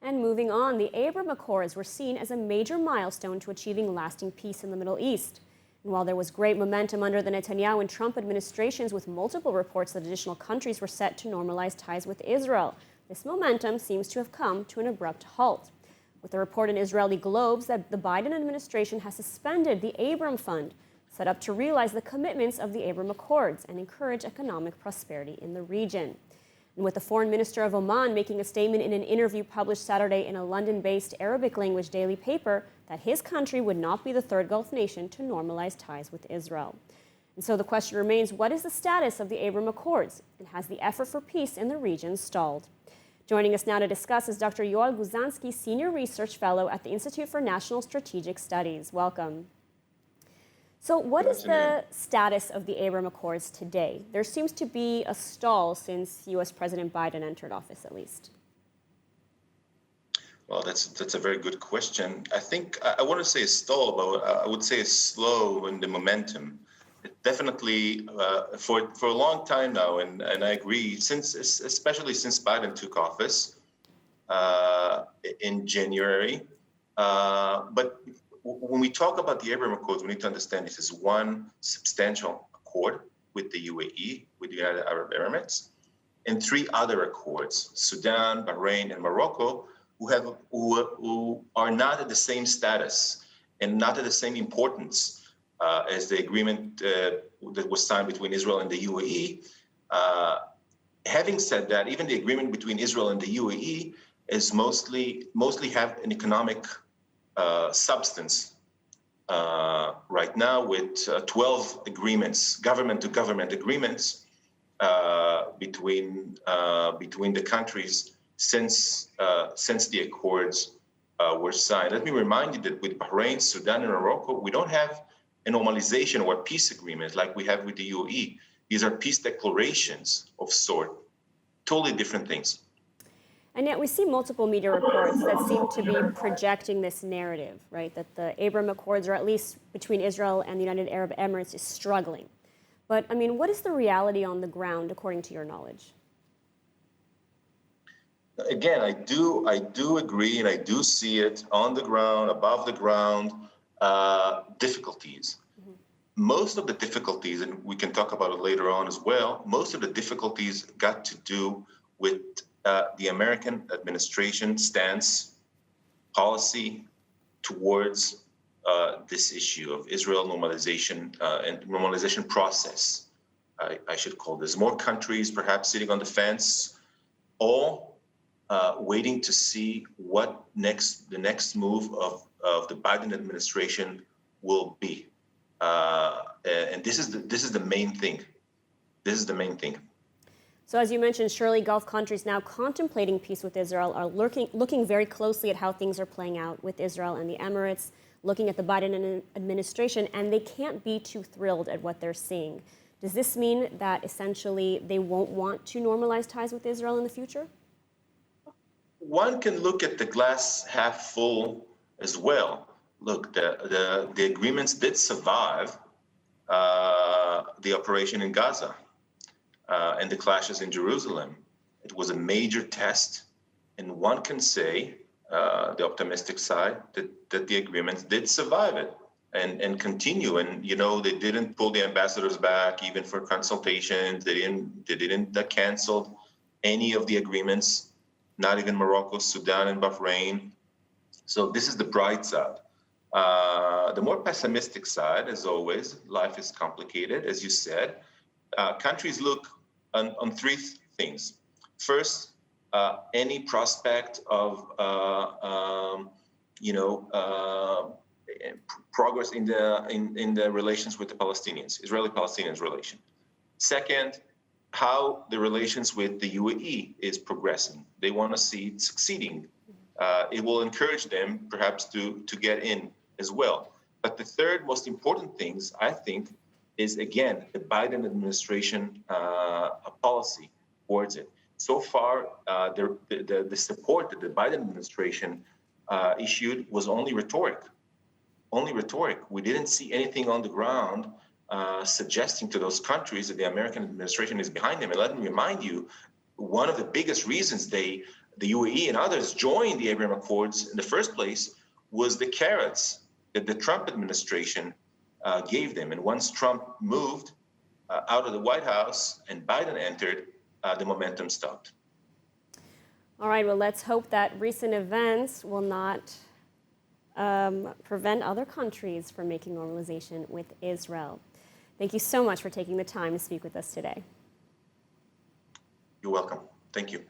And moving on, the Abraham Accords were seen as a major milestone to achieving lasting peace in the Middle East. And while there was great momentum under the Netanyahu and Trump administrations, with multiple reports that additional countries were set to normalize ties with Israel, this momentum seems to have come to an abrupt halt. With a report in Israeli Globes that the Biden administration has suspended the Abraham Fund, set up to realize the commitments of the Abraham Accords and encourage economic prosperity in the region. And with the foreign minister of Oman making a statement in an interview published Saturday in a London-based Arabic-language daily paper that his country would not be the third Gulf nation to normalize ties with Israel. And so the question remains, what is the status of the Abraham Accords, and has the effort for peace in the region stalled? Joining us now to discuss is Dr. Yoel Guzansky, Senior Research Fellow at the Institute for National Strategic Studies. Welcome. So what is the status of the Abraham Accords today? There seems to be a stall since U.S. President Biden entered office, at least. Well, that's a very good question. I think I want to say a stall, but I would say a slow in the momentum. It definitely, for a long time now, and I agree, especially since Biden took office in January. But when we talk about the Abraham Accords, we need to understand this is one substantial accord with the UAE, with the United Arab Emirates, and three other accords, Sudan, Bahrain, and Morocco, who are not at the same status and not at the same importance as the agreement that was signed between Israel and the UAE. Having said that, even the agreement between Israel and the UAE is mostly have an economic substance right now, with 12 agreements, government-to-government agreements between the countries since the accords were signed. Let me remind you that with Bahrain, Sudan, and Morocco, we don't have a normalization or a peace agreement like we have with the UAE. These are peace declarations of sort, totally different things. And yet we see multiple media reports that seem to be projecting this narrative, right? That the Abraham Accords, or at least between Israel and the United Arab Emirates, is struggling. But, I mean, what is the reality on the ground, according to your knowledge? Again, I do agree, and I do see it on the ground, above the ground, difficulties. Mm-hmm. Most of the difficulties, and we can talk about it later on as well, most of the difficulties got to do with the American administration stance, policy towards this issue of Israel normalization and normalization process. I should call this more countries perhaps sitting on the fence, all waiting to see what the next move of the Biden administration will be. And this is the main thing. This is the main thing. So as you mentioned, surely Gulf countries now contemplating peace with Israel are looking very closely at how things are playing out with Israel and the Emirates, looking at the Biden administration, and they can't be too thrilled at what they're seeing. Does this mean that essentially they won't want to normalize ties with Israel in the future? One can look at the glass half full as well. Look, the agreements did survive the operation in Gaza. And the clashes in Jerusalem. It was a major test, and one can say, the optimistic side, that the agreements did survive it and continue. And they didn't pull the ambassadors back even for consultations. They didn't cancel any of the agreements, not even Morocco, Sudan, and Bahrain. So this is the bright side. The more pessimistic side, as always, life is complicated, as you said. Countries look on three things. First, any prospect of progress in the relations with the Palestinians, Israeli-Palestinians relation. Second, how the relations with the UAE is progressing. They want to see it succeeding. It will encourage them perhaps to get in as well. But the third most important things, I think, is, again, the Biden administration policy towards it. So far, the support that the Biden administration issued was only rhetoric. Only rhetoric. We didn't see anything on the ground suggesting to those countries that the American administration is behind them. And let me remind you, one of the biggest reasons they the UAE and others joined the Abraham Accords in the first place was the carrots that the Trump administration gave them. And once Trump moved out of the White House and Biden entered, the momentum stopped. All right, well, let's hope that recent events will not prevent other countries from making normalization with Israel. Thank you so much for taking the time to speak with us today. You're welcome. Thank you.